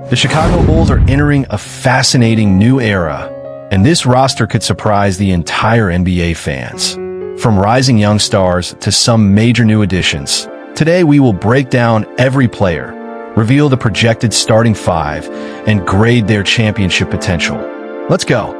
The Chicago Bulls are entering a fascinating new era, and this roster could surprise the entire NBA fans. From rising young stars to some major new additions, today we will break down every player, reveal the projected starting five, and grade their championship potential. Let's go.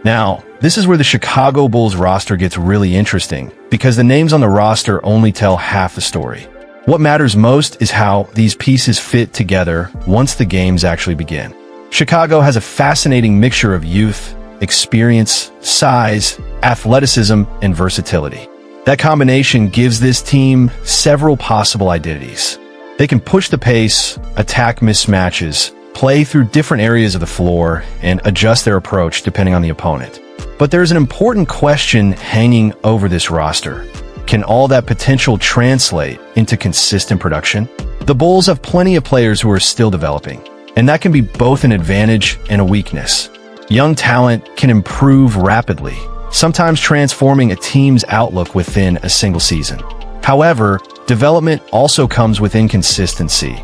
Now, this is where the Chicago Bulls roster gets really interesting, because the names on the roster only tell half the story. What matters most is how these pieces fit together once the games actually begin. Chicago has a fascinating mixture of youth, experience, size, athleticism, and versatility. That combination gives this team several possible identities. They can push the pace, attack mismatches, play through different areas of the floor, and adjust their approach depending on the opponent. But there's an important question hanging over this roster. Can all that potential translate into consistent production? The Bulls have plenty of players who are still developing, and that can be both an advantage and a weakness. Young talent can improve rapidly, sometimes transforming a team's outlook within a single season. However, development also comes with inconsistency,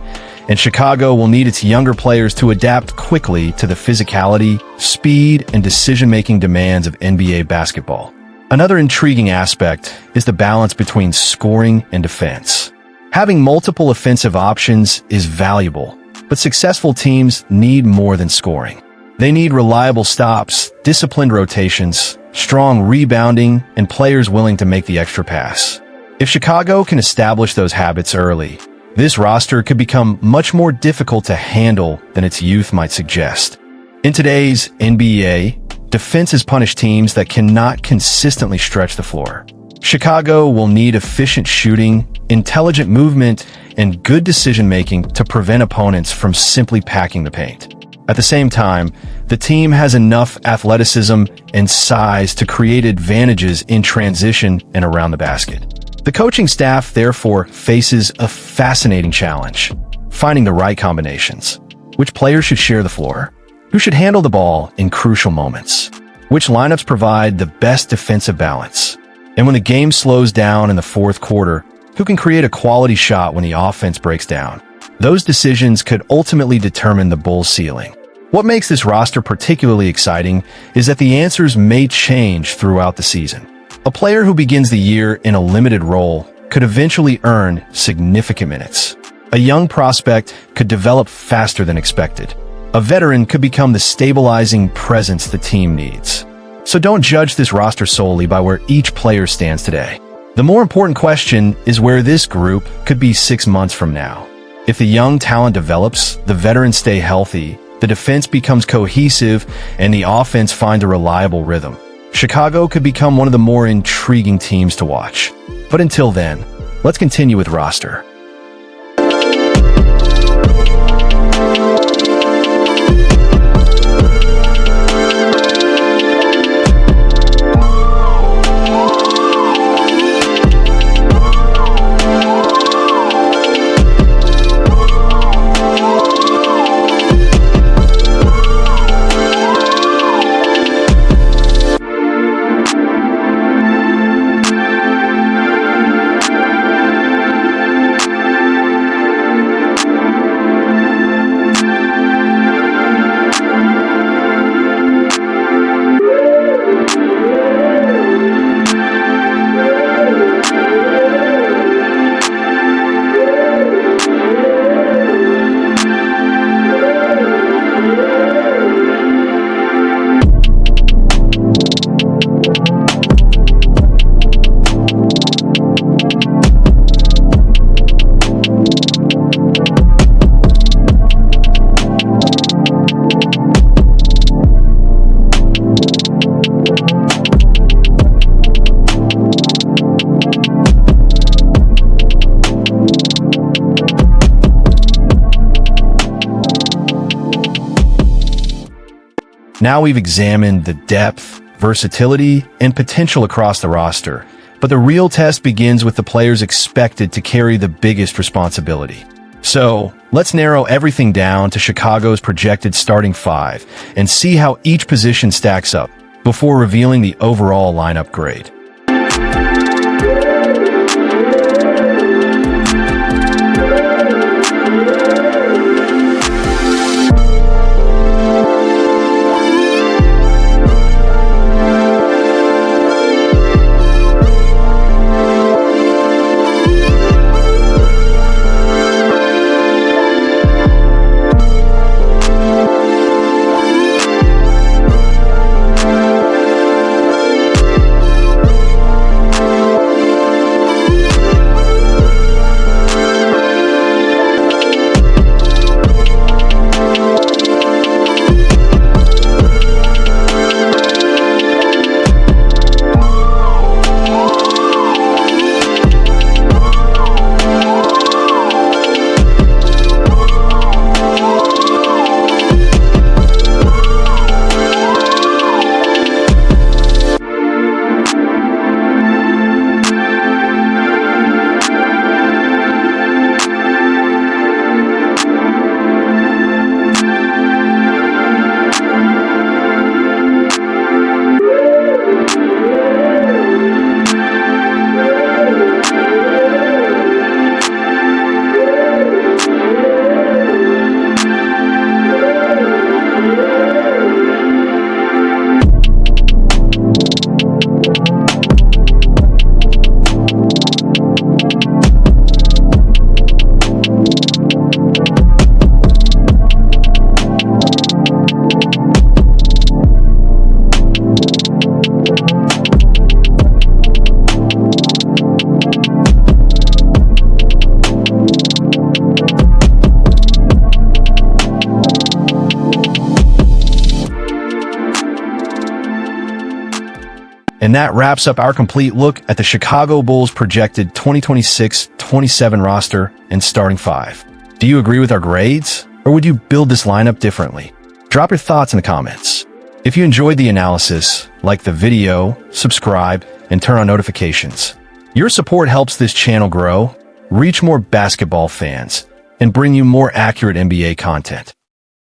and Chicago will need its younger players to adapt quickly to the physicality, speed, and decision-making demands of NBA basketball. Another intriguing aspect is the balance between scoring and defense. Having multiple offensive options is valuable, but successful teams need more than scoring. They need reliable stops, disciplined rotations, strong rebounding, and players willing to make the extra pass. If Chicago can establish those habits early, this roster could become much more difficult to handle than its youth might suggest. In today's NBA, defenses punish teams that cannot consistently stretch the floor. Chicago will need efficient shooting, intelligent movement, and good decision-making to prevent opponents from simply packing the paint. At the same time, the team has enough athleticism and size to create advantages in transition and around the basket. The coaching staff, therefore, faces a fascinating challenge: finding the right combinations. Which players should share the floor? Who should handle the ball in crucial moments? Which lineups provide the best defensive balance? And when the game slows down in the fourth quarter, who can create a quality shot when the offense breaks down? Those decisions could ultimately determine the Bulls' ceiling. What makes this roster particularly exciting is that the answers may change throughout the season. A player who begins the year in a limited role could eventually earn significant minutes. A young prospect could develop faster than expected. A veteran could become the stabilizing presence the team needs. So don't judge this roster solely by where each player stands today. The more important question is where this group could be 6 months from now. If the young talent develops, the veterans stay healthy, the defense becomes cohesive, and the offense finds a reliable rhythm, Chicago could become one of the more intriguing teams to watch. But until then, let's continue with roster. Now we've examined the depth, versatility, and potential across the roster, but the real test begins with the players expected to carry the biggest responsibility. So, let's narrow everything down to Chicago's projected starting five and see how each position stacks up before revealing the overall lineup grade. And that wraps up our complete look at the Chicago Bulls' projected 2026-27 roster and starting five. Do you agree with our grades, or would you build this lineup differently? Drop your thoughts in the comments. If you enjoyed the analysis, like the video, subscribe, and turn on notifications. Your support helps this channel grow, reach more basketball fans, and bring you more accurate NBA content.